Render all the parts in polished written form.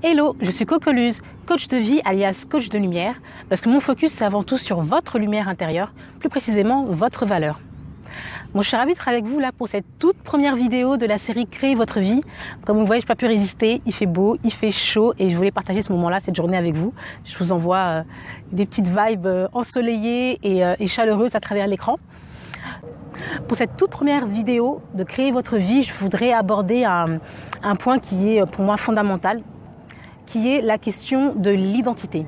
Hello, je suis Cocoluse, coach de vie alias coach de lumière, parce que mon focus c'est avant tout sur votre lumière intérieure, plus précisément votre valeur. Bon, je suis ravie d'être avec vous là pour cette toute première vidéo de la série Créez votre vie. Comme vous voyez, je n'ai pas pu résister, il fait beau, il fait chaud et je voulais partager ce moment-là, cette journée avec vous. Je vous envoie des petites vibes ensoleillées et chaleureuses à travers l'écran. Pour cette toute première vidéo de Créer votre vie, je voudrais aborder un point qui est pour moi fondamental, qui est la question de l'identité.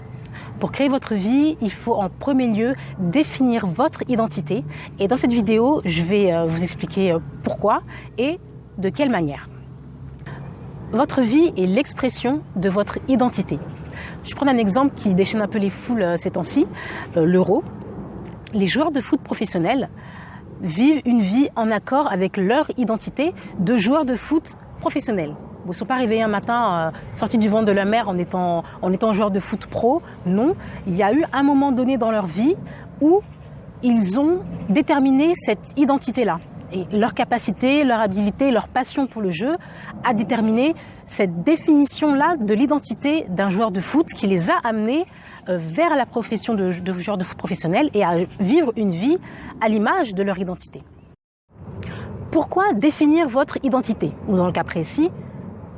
Pour créer votre vie, il faut en premier lieu définir votre identité. Et dans cette vidéo, je vais vous expliquer pourquoi et de quelle manière. Votre vie est l'expression de votre identité. Je prends un exemple qui déchaîne un peu les foules ces temps-ci, l'euro. Les joueurs de foot professionnels vivent une vie en accord avec leur identité de joueurs de foot professionnels. Ils ne sont pas réveillés un matin, sortis du ventre de la mer en étant joueurs de foot pro. Non, il y a eu un moment donné dans leur vie où ils ont déterminé cette identité-là. Et leur capacité, leur habileté, leur passion pour le jeu a déterminé cette définition-là de l'identité d'un joueur de foot qui les a amenés vers la profession de joueur de foot professionnel et à vivre une vie à l'image de leur identité. Pourquoi définir votre identité? Ou dans le cas précis,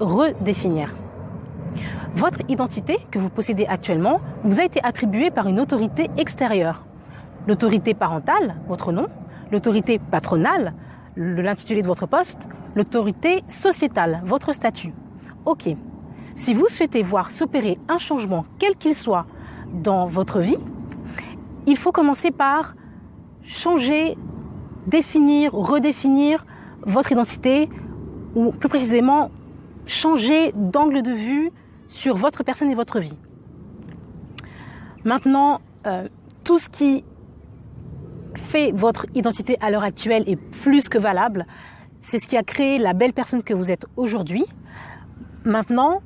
redéfinir. Votre identité que vous possédez actuellement vous a été attribuée par une autorité extérieure. L'autorité parentale, votre nom, l'autorité patronale, l'intitulé de votre poste, l'autorité sociétale, votre statut. Ok. Si vous souhaitez voir s'opérer un changement, quel qu'il soit, dans votre vie, il faut commencer par changer, définir, redéfinir votre identité, ou plus précisément, changer d'angle de vue sur votre personne et votre vie. Maintenant, tout ce qui fait votre identité à l'heure actuelle est plus que valable. C'est ce qui a créé la belle personne que vous êtes aujourd'hui. Maintenant,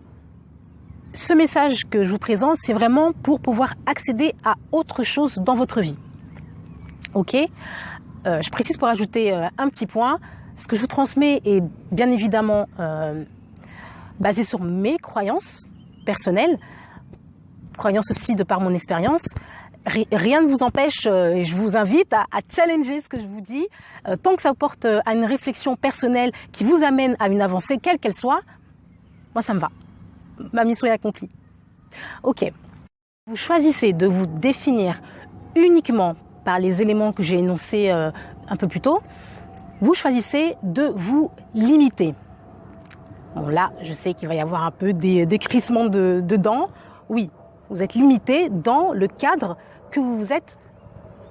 ce message que je vous présente, c'est vraiment pour pouvoir accéder à autre chose dans votre vie. Ok ? Je précise pour ajouter un petit point. Ce que je vous transmets est bien évidemment basé sur mes croyances personnelles, croyances aussi de par mon expérience. Rien ne vous empêche, et je vous invite à challenger ce que je vous dis, tant que ça porte à une réflexion personnelle qui vous amène à une avancée, quelle qu'elle soit, moi ça me va. Ma mission est accomplie. Ok. Vous choisissez de vous définir uniquement par les éléments que j'ai énoncés un peu plus tôt. Vous choisissez de vous limiter. Bon là, je sais qu'il va y avoir un peu des crissements dedans. Oui, vous êtes limité dans le cadre que vous vous êtes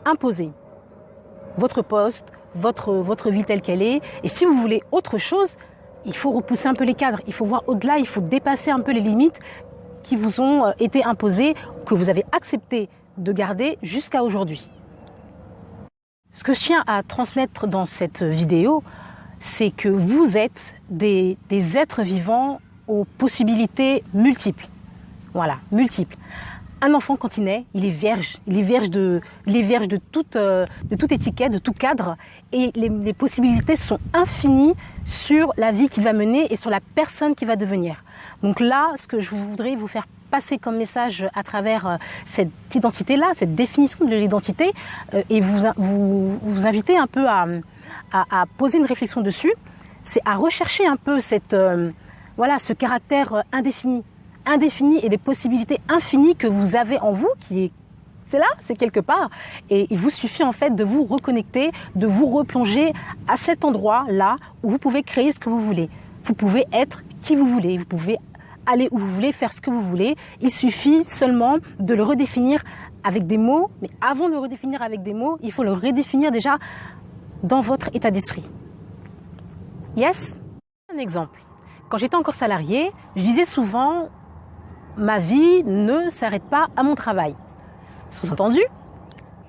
imposé. Votre poste, votre vie telle qu'elle est. Et si vous voulez autre chose, il faut repousser un peu les cadres. Il faut voir au-delà, il faut dépasser un peu les limites qui vous ont été imposées, que vous avez accepté de garder jusqu'à aujourd'hui. Ce que je tiens à transmettre dans cette vidéo, c'est que vous êtes des êtres vivants aux possibilités multiples. Voilà, multiples. Un enfant, quand il naît, il est vierge. Il est vierge de toute étiquette, de tout cadre. Et les possibilités sont infinies sur la vie qu'il va mener et sur la personne qu'il va devenir. Donc là, ce que je voudrais vous faire passer comme message à travers cette identité-là, cette définition de l'identité, et vous inviter un peu à poser une réflexion dessus, c'est à rechercher un peu ce caractère indéfini et les possibilités infinies que vous avez en vous, c'est là, c'est quelque part. Et il vous suffit en fait de vous reconnecter, de vous replonger à cet endroit-là où vous pouvez créer ce que vous voulez. Vous pouvez être qui vous voulez, vous pouvez aller où vous voulez, faire ce que vous voulez. Il suffit seulement de le redéfinir avec des mots. Mais avant de le redéfinir avec des mots, il faut le redéfinir déjà dans votre état d'esprit. Yes? Un exemple. Quand j'étais encore salariée, je disais souvent « ma vie ne s'arrête pas à mon travail ». Sous-entendu,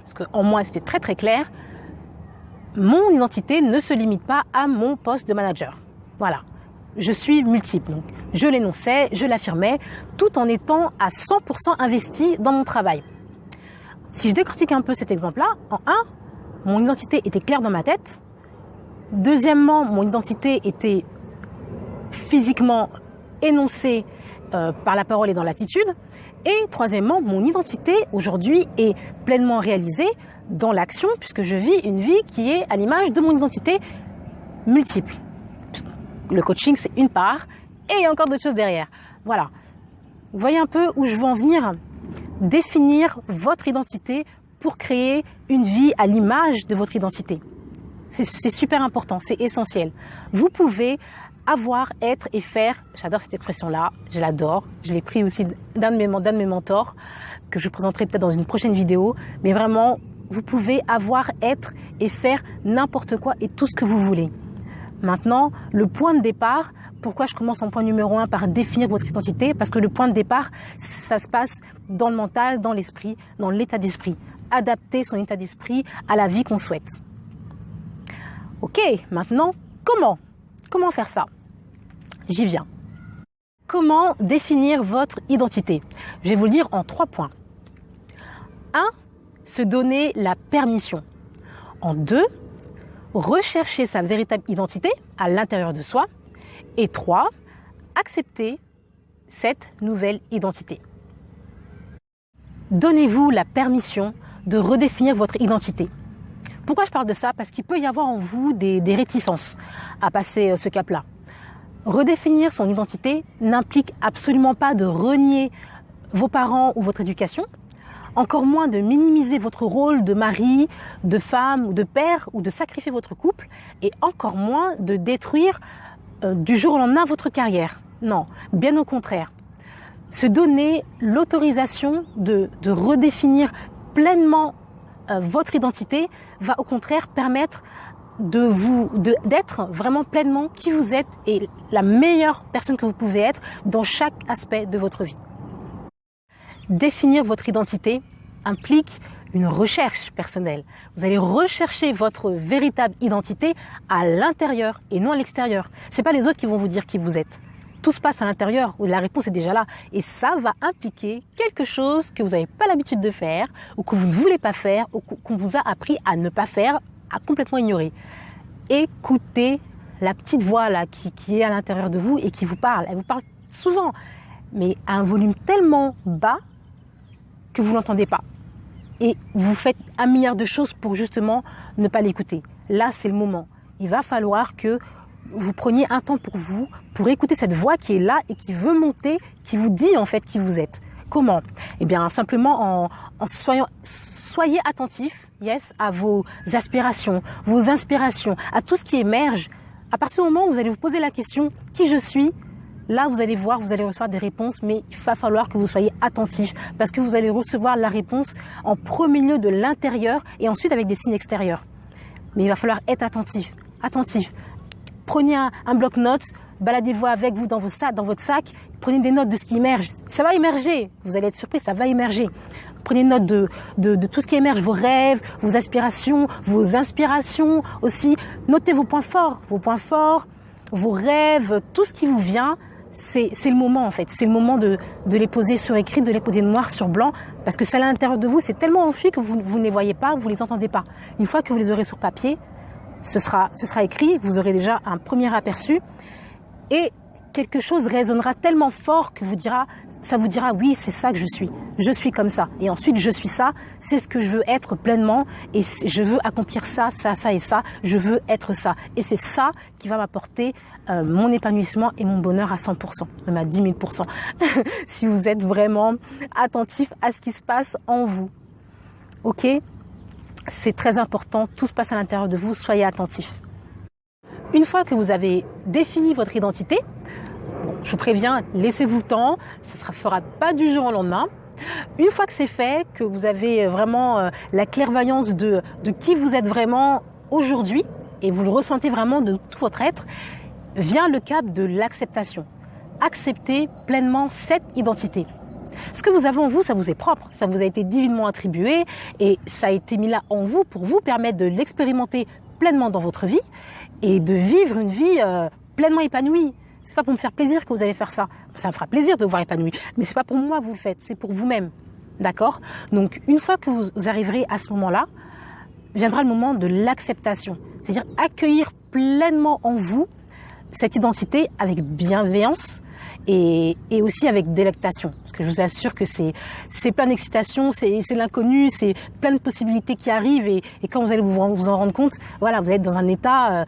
parce qu'en moi c'était très très clair, mon identité ne se limite pas à mon poste de manager. Voilà, je suis multiple. Donc, je l'énonçais, je l'affirmais, tout en étant à 100% investi dans mon travail. Si je décortique un peu cet exemple-là, en un, mon identité était claire dans ma tête. Deuxièmement, mon identité était physiquement énoncée par la parole et dans l'attitude. Et troisièmement, mon identité aujourd'hui est pleinement réalisée dans l'action puisque je vis une vie qui est à l'image de mon identité multiple. Le coaching, c'est une part et il y a encore d'autres choses derrière. Voilà. Vous voyez un peu où je veux en venir? Définir votre identité pour créer une vie à l'image de votre identité. C'est super important, c'est essentiel. Vous pouvez avoir, être et faire, j'adore cette expression-là, je l'adore, je l'ai pris aussi d'un de mes mentors, que je présenterai peut-être dans une prochaine vidéo, mais vraiment, vous pouvez avoir, être et faire n'importe quoi et tout ce que vous voulez. Maintenant, le point de départ, pourquoi je commence en point numéro 1 par définir votre identité? Parce que le point de départ, ça se passe dans le mental, dans l'esprit, dans l'état d'esprit. Adapter son état d'esprit à la vie qu'on souhaite. Ok, maintenant, comment faire ça? J'y viens. Comment définir votre identité? Je vais vous le dire en 3 points. 1. Se donner la permission. En 2. Rechercher sa véritable identité à l'intérieur de soi. Et 3. Accepter cette nouvelle identité. Donnez-vous la permission de redéfinir votre identité. Pourquoi je parle de ça? Parce qu'il peut y avoir en vous des réticences à passer ce cap-là. Redéfinir son identité n'implique absolument pas de renier vos parents ou votre éducation, encore moins de minimiser votre rôle de mari, de femme ou de père ou de sacrifier votre couple et encore moins de détruire du jour au lendemain votre carrière. Non, bien au contraire. Se donner l'autorisation de redéfinir pleinement votre identité va au contraire permettre d'être vraiment pleinement qui vous êtes et la meilleure personne que vous pouvez être dans chaque aspect de votre vie. Définir votre identité implique une recherche personnelle. Vous allez rechercher votre véritable identité à l'intérieur et non à l'extérieur. C'est pas les autres qui vont vous dire qui vous êtes. Tout se passe à l'intérieur où la réponse est déjà là. Et ça va impliquer quelque chose que vous n'avez pas l'habitude de faire ou que vous ne voulez pas faire ou qu'on vous a appris à ne pas faire, à complètement ignorer. Écoutez la petite voix là qui est à l'intérieur de vous et qui vous parle. Elle vous parle souvent, mais à un volume tellement bas que vous ne l'entendez pas. Et vous faites un milliard de choses pour justement ne pas l'écouter. Là, c'est le moment. Il va falloir que vous preniez un temps pour vous, pour écouter cette voix qui est là et qui veut monter, qui vous dit en fait qui vous êtes. Comment? Eh bien, simplement soyez attentif, yes, à vos aspirations, vos inspirations, à tout ce qui émerge. À partir du moment où vous allez vous poser la question « qui je suis ?» Là, vous allez voir, vous allez recevoir des réponses, mais il va falloir que vous soyez attentif parce que vous allez recevoir la réponse en premier lieu de l'intérieur et ensuite avec des signes extérieurs. Mais il va falloir être attentif, attentif. Prenez un bloc-notes, baladez-vous avec vous dans votre sac, prenez des notes de ce qui émerge. Ça va émerger, vous allez être surpris, ça va émerger. Prenez note de tout ce qui émerge, vos rêves, vos aspirations, vos inspirations aussi. Notez vos points forts, vos rêves, tout ce qui vous vient. C'est le moment en fait, c'est le moment de les poser sur écrit, de les poser noir sur blanc, parce que c'est à l'intérieur de vous, c'est tellement enfui que vous ne les voyez pas, vous ne les entendez pas. Une fois que vous les aurez sur papier, ce sera écrit, vous aurez déjà un premier aperçu et quelque chose résonnera tellement fort que ça vous dira oui, c'est ça que je suis comme ça. Et ensuite, je suis ça, c'est ce que je veux être pleinement et je veux accomplir ça, ça, ça et ça, je veux être ça. Et c'est ça qui va m'apporter mon épanouissement et mon bonheur à 100%, même à 10 000%. Si vous êtes vraiment attentif à ce qui se passe en vous. Ok ? C'est très important, tout se passe à l'intérieur de vous, soyez attentifs. Une fois que vous avez défini votre identité, je vous préviens, laissez-vous le temps, ça ne se fera pas du jour au lendemain. Une fois que c'est fait, que vous avez vraiment la clairvoyance de qui vous êtes vraiment aujourd'hui, et vous le ressentez vraiment de tout votre être, vient le cap de l'acceptation. Acceptez pleinement cette identité. Ce que vous avez en vous, ça vous est propre, ça vous a été divinement attribué et ça a été mis là en vous pour vous permettre de l'expérimenter pleinement dans votre vie et de vivre une vie pleinement épanouie. C'est pas pour me faire plaisir que vous allez faire ça. Ça me fera plaisir de vous voir épanoui, mais c'est pas pour moi que vous le faites, c'est pour vous-même. D'accord? Donc, une fois que vous arriverez à ce moment-là, viendra le moment de l'acceptation. C'est-à-dire accueillir pleinement en vous cette identité avec bienveillance et aussi avec délectation. Parce que je vous assure que c'est plein d'excitation, c'est l'inconnu, c'est plein de possibilités qui arrivent et quand vous allez vous en rendre compte, voilà, vous êtes dans un état,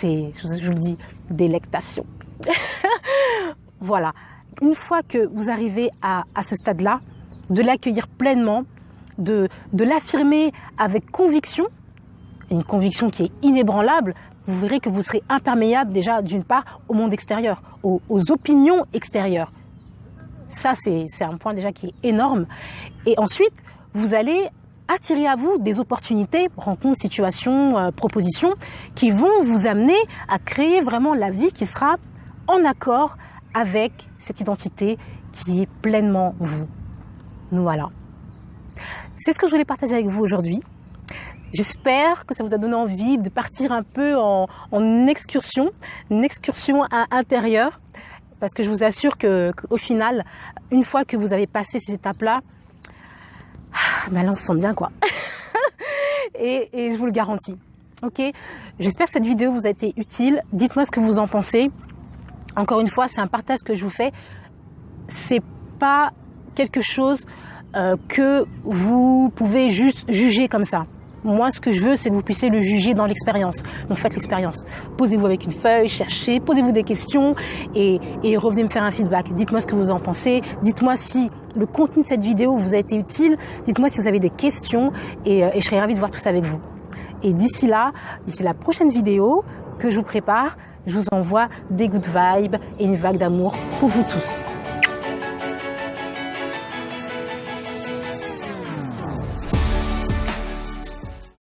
je vous le dis, délectation. Voilà. Une fois que vous arrivez à ce stade-là, de l'accueillir pleinement, de l'affirmer avec conviction, une conviction qui est inébranlable, vous verrez que vous serez imperméable déjà d'une part au monde extérieur, aux opinions extérieures. Ça, c'est un point déjà qui est énorme. Et ensuite, vous allez attirer à vous des opportunités, rencontres, situations, propositions qui vont vous amener à créer vraiment la vie qui sera en accord avec cette identité qui est pleinement vous. Voilà. C'est ce que je voulais partager avec vous aujourd'hui. J'espère que ça vous a donné envie de partir un peu en excursion, une excursion intérieure, parce que je vous assure qu'au final, une fois que vous avez passé ces étapes-là, là on se sent bien quoi. et je vous le garantis. Ok, j'espère que cette vidéo vous a été utile. Dites-moi ce que vous en pensez. Encore une fois, c'est un partage que je vous fais. C'est pas quelque chose que vous pouvez juste juger comme ça. Moi, ce que je veux, c'est que vous puissiez le juger dans l'expérience. Donc, faites l'expérience. Posez-vous avec une feuille, cherchez, posez-vous des questions et revenez me faire un feedback. Dites-moi ce que vous en pensez. Dites-moi si le contenu de cette vidéo vous a été utile. Dites-moi si vous avez des questions et je serai ravie de voir tout ça avec vous. Et d'ici la prochaine vidéo que je vous prépare, je vous envoie des good vibes et une vague d'amour pour vous tous.